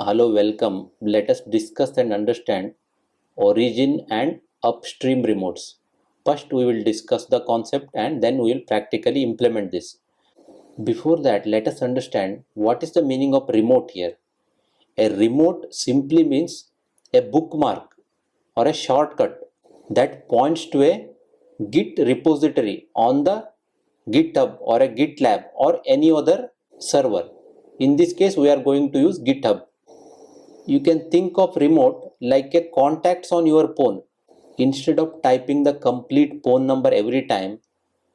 Hello, welcome. Let us discuss and understand origin and upstream remotes. First, we will discuss the concept and then we will practically implement this. Before that, let us understand what is the meaning of remote here. A remote simply means a bookmark or a shortcut that points to a Git repository on the GitHub or a GitLab or any other server. In this case, we are going to use GitHub. You can think of remote like a contacts on your phone. Instead of typing the complete phone number every time,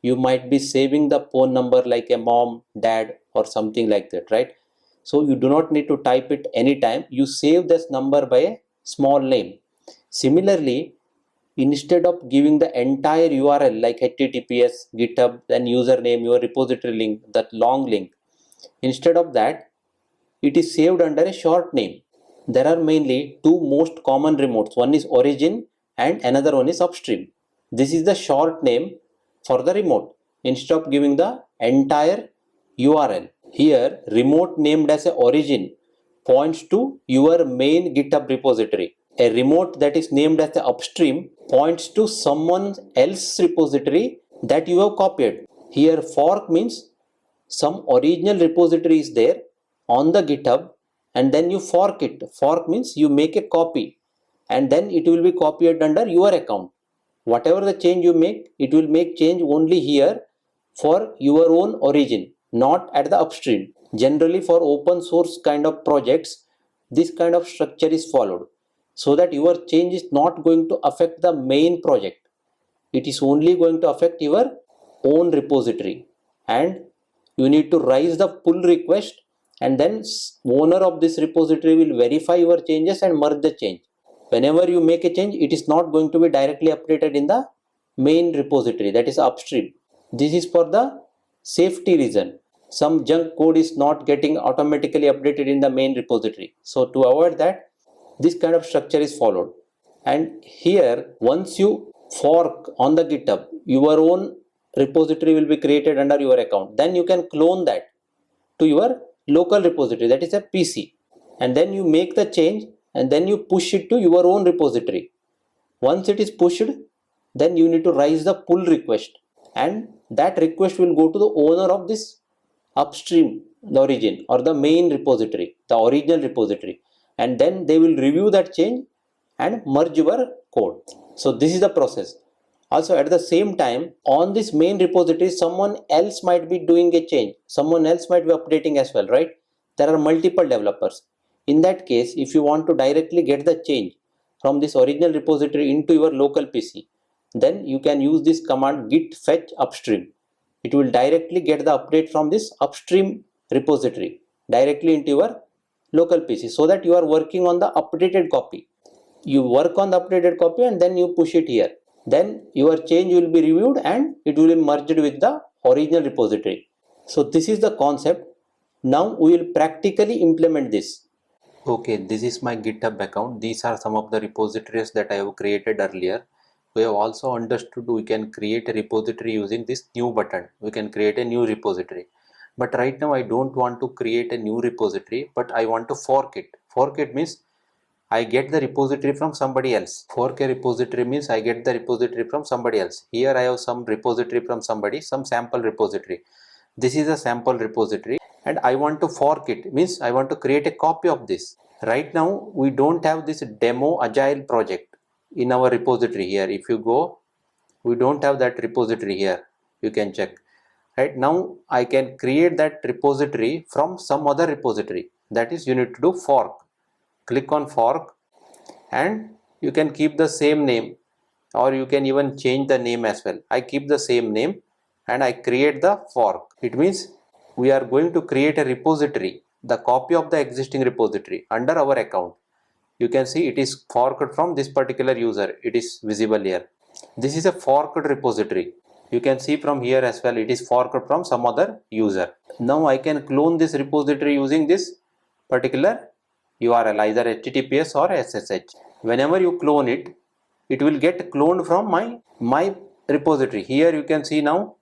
you might be saving the phone number like a mom, dad, or something like that, right? So you do not need to type it anytime. You save this number by a small name. Similarly, instead of giving the entire URL like HTTPS, GitHub, then username, your repository link, that long link, instead of that, it is saved under a short name. There are mainly two most common remotes. One is origin and another one is upstream. This is the short name for the remote instead of giving the entire URL. Here, remote named as a origin points to your main GitHub repository. A remote that is named as the upstream points to someone else's repository that you have copied. Here, fork means some original repository is there on the GitHub and then you fork it. Fork means you make a copy and then it will be copied under your account. Whatever the change you make, it will make change only here for your own origin, not at the upstream. Generally for open source kind of projects, this kind of structure is followed so that your change is not going to affect the main project. It is only going to affect your own repository, and you need to raise the pull request, and then owner of this repository will verify your changes and merge the change. Whenever you make a change, it is not going to be directly updated in the main repository, that is upstream. This is for the safety reason. Some junk code is not getting automatically updated in the main repository. So to avoid that, this kind of structure is followed. And here, once you fork on the GitHub, your own repository will be created under your account. Then you can clone that to your local repository, that is a PC, and then you make the change and then you push it to your own repository. Once it is pushed, then you need to raise the pull request, and that request will go to the owner of this upstream, the origin or the main repository, the original repository, and then they will review that change and merge your code. So this is the process. Also at the same time, on this main repository, someone else might be doing a change. Someone else might be updating as well, right? There are multiple developers. In that case, if you want to directly get the change from this original repository into your local PC, then you can use this command git fetch upstream. It will directly get the update from this upstream repository directly into your local PC, so that you are working on the updated copy. You work on the updated copy and then you push it here. Then your change will be reviewed and it will be merged with the original repository. So this is the concept. Now we will practically implement this. Okay, this is my GitHub account. These are some of the repositories that I have created earlier. We have also understood we can create a repository using this new button. We can create a new repository. But right now I don't want to create a new repository, but I want to fork it. Fork it means I get the repository from somebody else. Fork a repository means I get the repository from somebody else. Here I have some repository from somebody, some sample repository. This is a sample repository and I want to fork it, means I want to create a copy of this. Right now we don't have this demo agile project in our repository here. If you go, we don't have that repository here. You can check. Right now I can create that repository from some other repository. That is, you need to do fork. Click on fork and you can keep the same name, or you can even change the name as well. I keep the same name and I create the fork. It means we are going to create a repository, the copy of the existing repository under our account. You can see it is forked from this particular user. It is visible here. This is a forked repository. You can see from here as well, it is forked from some other user. Now I can clone this repository using this particular URL, either HTTPS or SSH. Whenever you clone it, it will get cloned from my repository. Here you can see now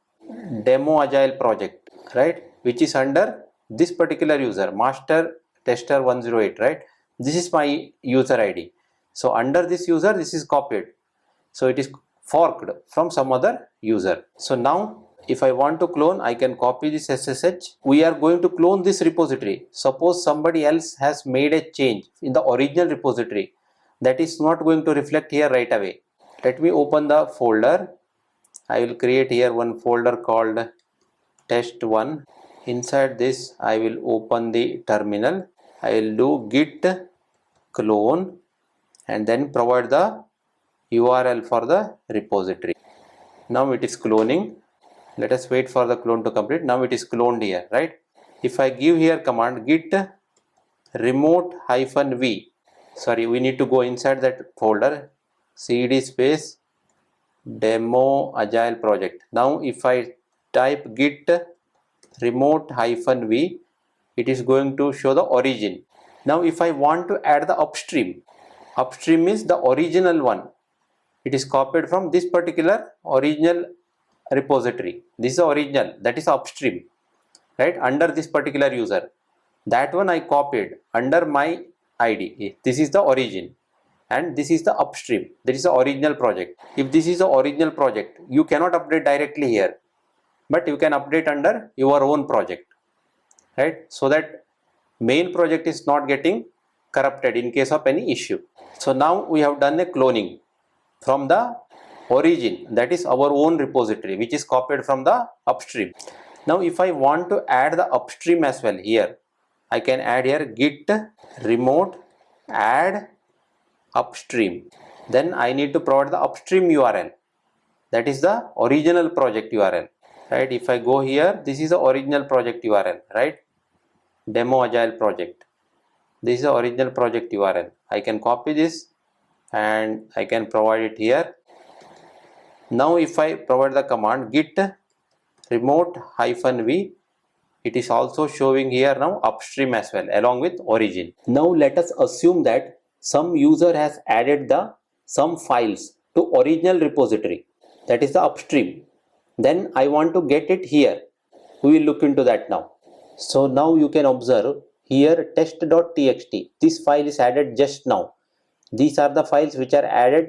demo agile project, right, which is under this particular user, master tester 108, right. this is my user ID. So under this user, this is copied. So it is forked from some other user. So now if I want to clone, I can copy this SSH. We are going to clone this repository. Suppose somebody else has made a change in the original repository. That is not going to reflect here right away. Let me open the folder. I will create here one folder called test1. Inside this, I will open the terminal. I will do git clone and then provide the URL for the repository. Now it is cloning. Let us wait for the clone to complete. Now it is cloned here, right? If I give here command git remote -v, sorry, we need to go inside that folder, cd space demo agile project. Now if I type git remote -v, it is going to show the origin. Now if I want to add the upstream is the original one. It is copied from this particular original repository. This is the original, that is upstream, right, under this particular user. That one I copied under my ID. This is the origin and this is the upstream. That is the original project. If this is the original project, you cannot update directly here, but you can update under your own project, right, so that main project is not getting corrupted in case of any issue. So now we have done a cloning from the origin, that is our own repository, which is copied from the upstream. Now if I want to add the upstream as well, here I can add here git remote add upstream. Then I need to provide the upstream URL, that is the original project URL, right? If I go here, this is the original project URL, right? Demo agile project. This is the original project URL. I can copy this and I can provide it here. Now if I provide the command git remote -v, it is also showing here now upstream as well along with origin. Now let us assume that some user has added some files to original repository, that is the upstream. Then I want to get it here. We will look into that now. So now you can observe here test.txt. This file is added just now. These are the files which are added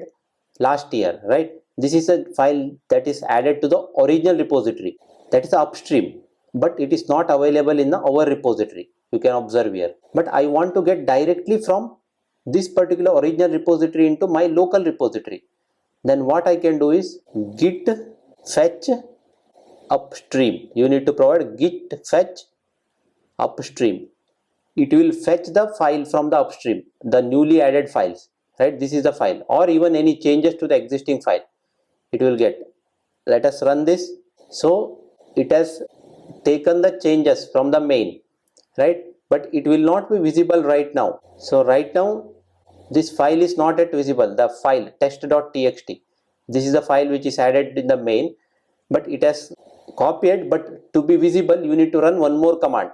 last year, right? This is a file that is added to the original repository, that is upstream, but it is not available in our repository. You can observe here. But I want to get directly from this particular original repository into my local repository. Then what I can do is git fetch upstream. You need to provide git fetch upstream. It will fetch the file from the upstream, the newly added files, right? This is the file, or even any changes to the existing file it will get. Let us run this. So it has taken the changes from the main, right? But it will not be visible right now. So right now this file is not yet visible, the file test.txt. This is the file which is added in the main, but it has copied. But to be visible, you need to run one more command.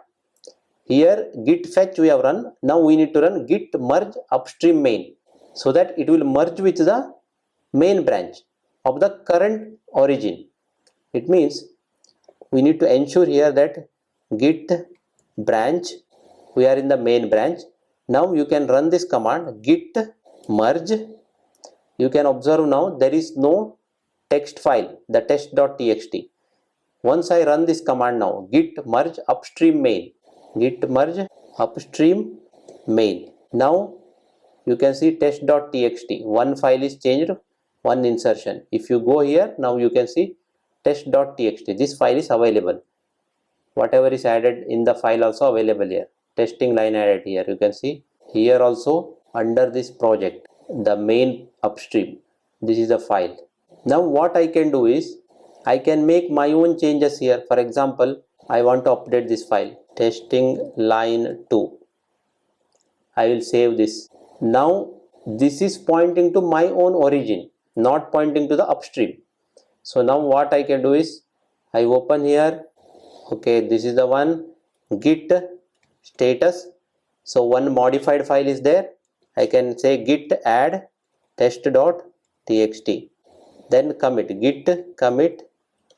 Here git fetch we have run. Now we need to run git merge upstream main, so that it will merge with the main branch of the current origin. It means we need to ensure here that git branch, we are in the main branch. Now you can run this command git merge. You can observe now there is no text file, the test.txt. Once I run this command now, git merge upstream main, git merge upstream main. Now you can see test.txt. One file is changed, one insertion. If you go here, now you can see test.txt. This file is available. Whatever is added in the file also available here. Testing line added here. You can see here also under this project, the main upstream. This is the file. Now what I can do is I can make my own changes here. For example, I want to update this file, testing line 2. I will save this. Now this is pointing to my own origin, not pointing to the upstream. So now what I can do is I open here. Okay, this is the one, git status. So one modified file is there. I can say git add test.txt. Then commit, git commit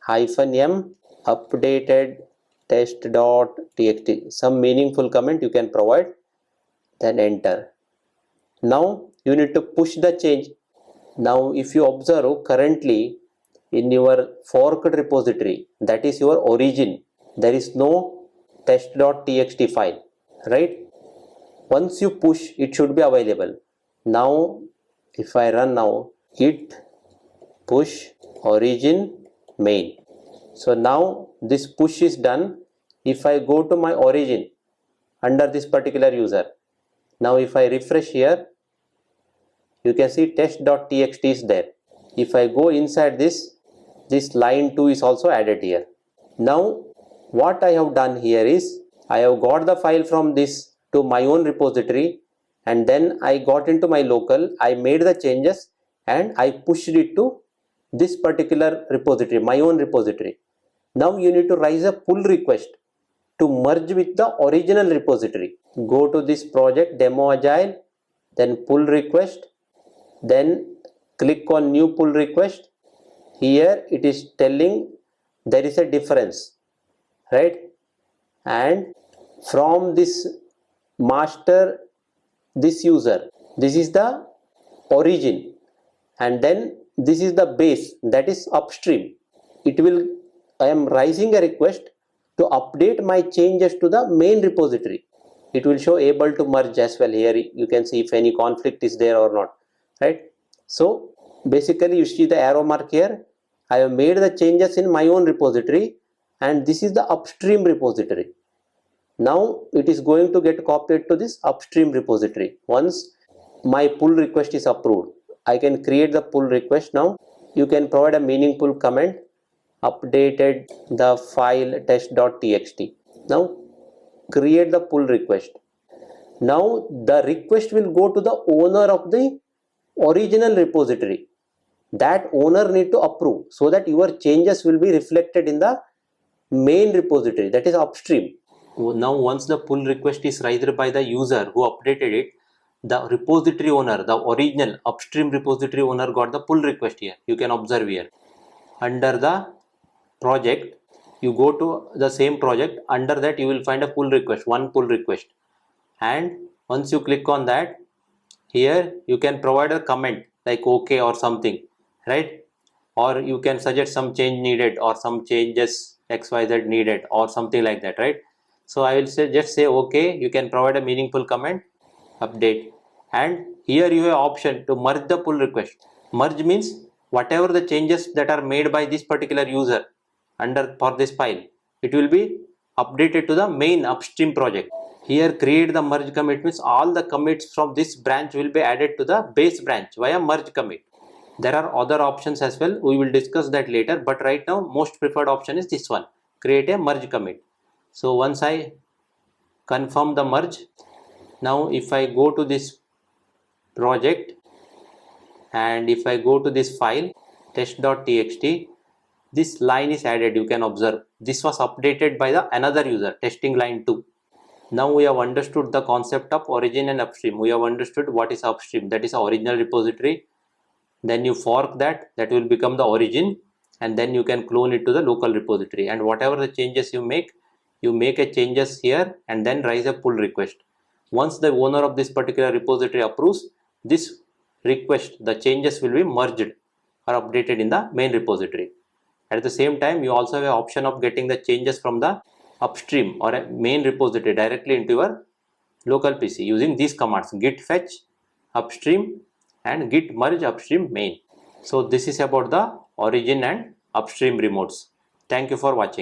-m updated test.txt. Some meaningful comment you can provide, then enter. Now you need to push the change. Now if you observe currently in your forked repository, that is your origin, there is no test.txt file, right? Once you push, it should be available. Now if I run now git push origin main, so now this push is done. If I go to my origin under this particular user, now if I refresh here, you can see test.txt is there. If I go inside this line 2 is also added here. Now what I have done here is I have got the file from this to my own repository, and then I got into my local, I made the changes and I pushed it to this particular repository, my own repository. Now you need to raise a pull request to merge with the original repository. Go to this project demo agile, then pull request, then click on new pull request. Here it is telling there is a difference, right? And from this master, this user, this is the origin, and then this is the base, that is upstream. It will, I am raising a request to update my changes to the main repository. It will show able to merge as well. Here you can see if any conflict is there or not, right? So basically you see the arrow mark here. I have made the changes in my own repository, and this is the upstream repository. Now it is going to get copied to this upstream repository. Once my pull request is approved, I can create the pull request. Now you can provide a meaningful comment, updated the file test.txt. Now create the pull request. Now the request will go to the owner of the original repository. That owner need to approve so that your changes will be reflected in the main repository, that is upstream. Now once the pull request is raised by the user who updated it, the repository owner, the original upstream repository owner got the pull request here. You can observe here. Under the project, you go to the same project, under that you will find a pull request, one pull request, and once you click on that, here you can provide a comment like OK or something, right? Or you can suggest some change needed or some changes XYZ needed or something like that, right? So I will say just say OK. You can provide a meaningful comment, update, and here you have option to merge the pull request. Merge means whatever the changes that are made by this particular user under for this file, it will be updated to the main upstream project. Here create the merge commit means all the commits from this branch will be added to the base branch via merge commit. There are other options as well, we will discuss that later, but right now most preferred option is this one, create a merge commit. So once I confirm the merge, now if I go to this project and if I go to this file test.txt, this line is added. You can observe this was updated by the another user, testing line 2. Now we have understood the concept of origin and upstream. We have understood what is upstream, that is original repository. Then you fork that will become the origin, and then you can clone it to the local repository, and whatever the changes you make a changes here and then raise a pull request. Once the owner of this particular repository approves this request, the changes will be merged or updated in the main repository. At the same time, you also have an option of getting the changes from the upstream or a main repository directly into your local PC using these commands: git fetch upstream and git merge upstream main. So this is about the origin and upstream remotes. Thank you for watching.